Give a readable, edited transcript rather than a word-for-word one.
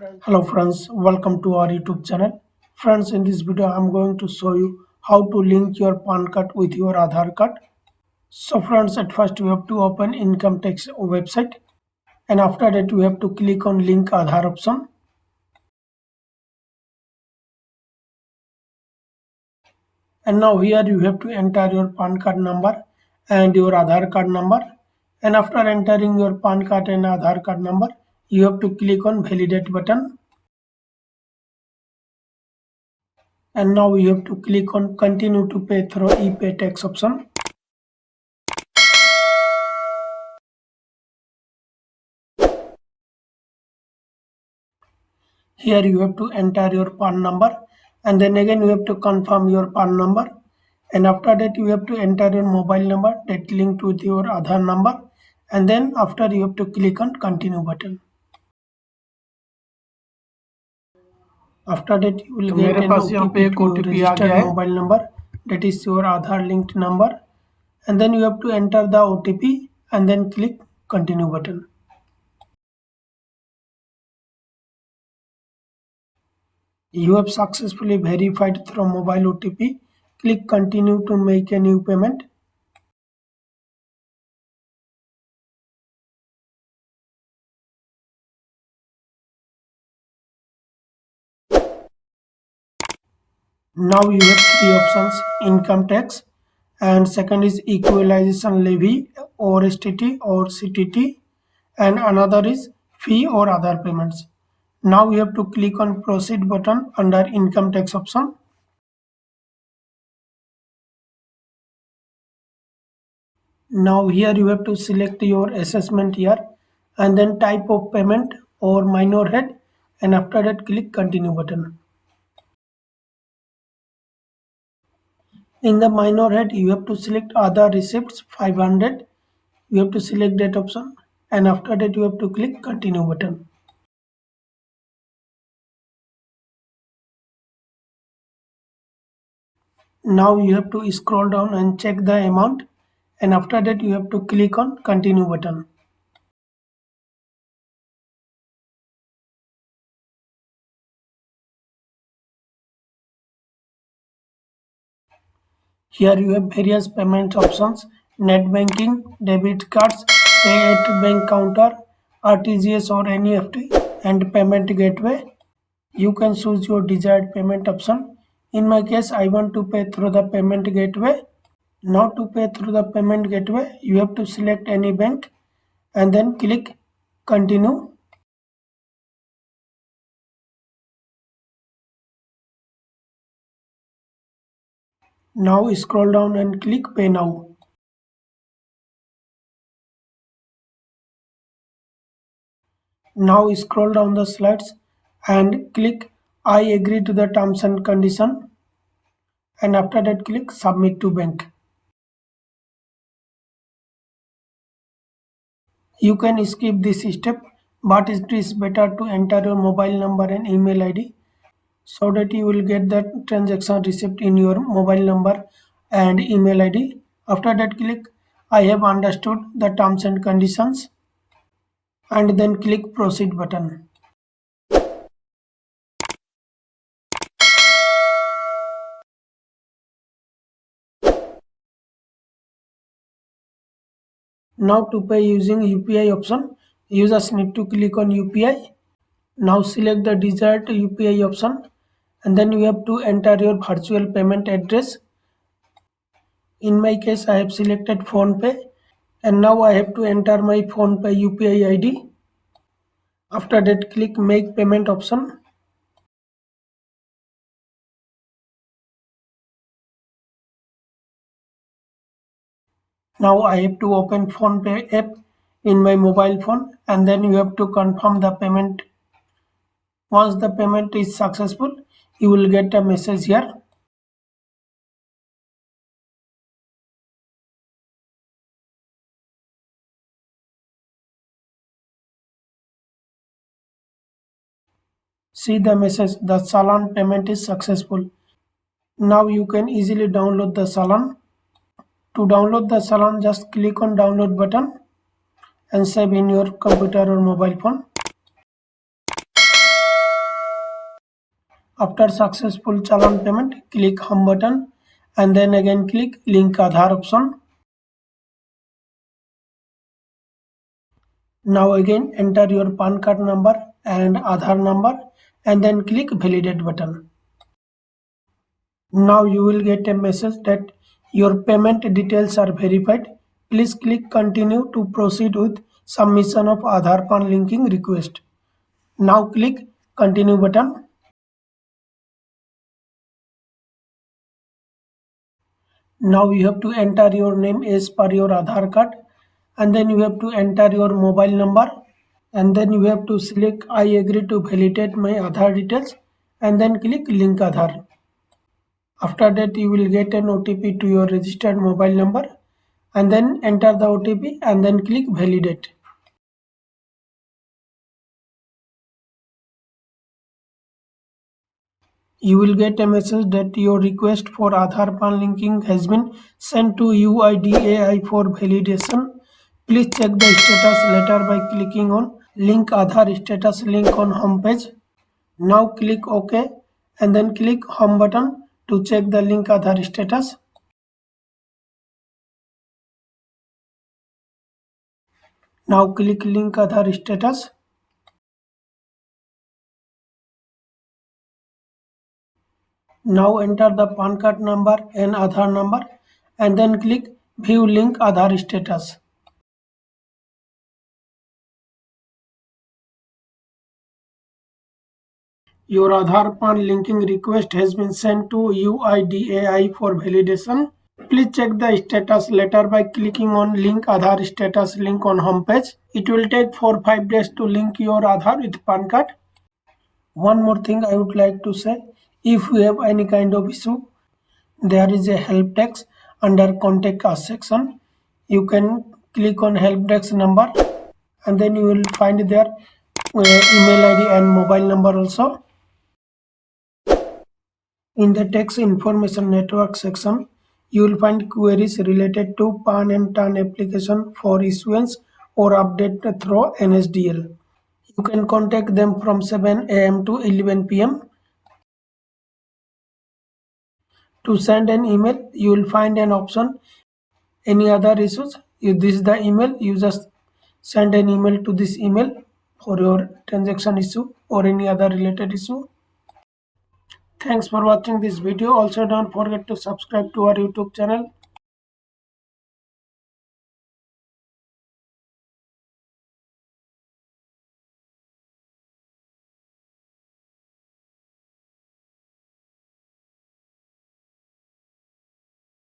Hello friends, welcome to our YouTube channel. Friends, in this video I'm going to show you how to link your PAN card with your Aadhaar card. So friends, at first you have to open income tax website, and after that you have to click on Link Aadhaar option. And now here you have to enter your PAN card number and your Aadhaar card number. And after entering your PAN card and Aadhaar card number, you have to click on validate button. And now you have to click on continue to pay through e-pay tax option. Here you have to enter your PAN number, and then again you have to confirm your PAN number, and after that you have to enter your mobile number that linked with your Aadhaar number, and then after you have to click on continue button. After that you will तो get मेरे an पास यहाँ पे एक OTP to your OTP आ गया registered है। mobile number, that is your Aadhaar linked number, and then you have to enter the OTP and then click continue button. You have successfully verified through mobile OTP. Click continue to make a new payment. Now you have three options: income tax, and second is equalization levy or STT or CTT, and another is fee or other payments. Now you have to click on proceed button under income tax option. Now here you have to select your assessment year and then type of payment or minor head, and after that click continue button. In the minor head you have to select other receipts 500. You have to select that option, and after that you have to click continue button. Now you have to scroll down and check the amount, and after that you have to click on continue button. Here you have various payment options: net banking, debit cards, pay at bank counter, RTGS or NEFT, and payment gateway. You can choose your desired payment option. In my case, I want to pay through the payment gateway. Now to pay through the payment gateway, you have to select any bank and then click continue. Now scroll down and click pay now. Now scroll down the slides and click I agree to the terms and condition, and after that click submit to bank. You can skip this step, but it is better to enter your mobile number and email ID so that you will get the transaction receipt in your mobile number and email ID. After that click I have understood the terms and conditions, and then click proceed button. Now to pay using UPI option, users need to click on UPI. Now select the desired UPI option, and then you have to enter your virtual payment address. In my case, I have selected PhonePe, and now I have to enter my PhonePe UPI ID. After that, click Make Payment option. Now I have to open PhonePe app in my mobile phone, and then you have to confirm the payment. Once the payment is successful, you will get a message here. See the message, the Challan payment is successful. Now you can easily download the Challan. To download the Challan, just click on download button and save in your computer or mobile phone. After successful challan payment, click Home button and then again click Link Aadhaar option. Now again enter your PAN card number and Aadhaar number and then click Validate button. Now you will get a message that your payment details are verified. Please click Continue to proceed with submission of Aadhaar PAN linking request. Now click Continue button. Now you have to enter your name as per your Aadhaar card and then you have to enter your mobile number and then you have to select I agree to validate my Aadhaar details and then click Link Aadhaar. After that you will get an OTP to your registered mobile number and then enter the OTP and then click Validate. You will get a message that your request for Aadhaar PAN linking has been sent to UIDAI for validation. Please check the status later by clicking on Link Aadhaar status link on home page. Now click OK and then click Home button to check the Link Aadhaar status. Now click Link Aadhaar status. Now enter the PAN card number and Aadhaar number and then click View Link Aadhaar status. Your Aadhaar PAN linking request has been sent to UIDAI for validation. Please check the status later by clicking on Link Aadhaar status link on home page. It will take 4-5 days to link your Aadhaar with PAN card. One more thing I would like to say, if you have any kind of issue, there is a help desk under Contact Us section. You can click on help desk number and then you will find their email ID and mobile number also. In the text information network section, you will find queries related to PAN and TAN application for issuance or update through NSDL. You can contact them from 7 a.m. to 11 p.m. To send an email, you will find an option, any other issues. If this is the email, you just send an email to this email for your transaction issue or any other related issue. Thanks for watching this video. Also don't forget to subscribe to our YouTube channel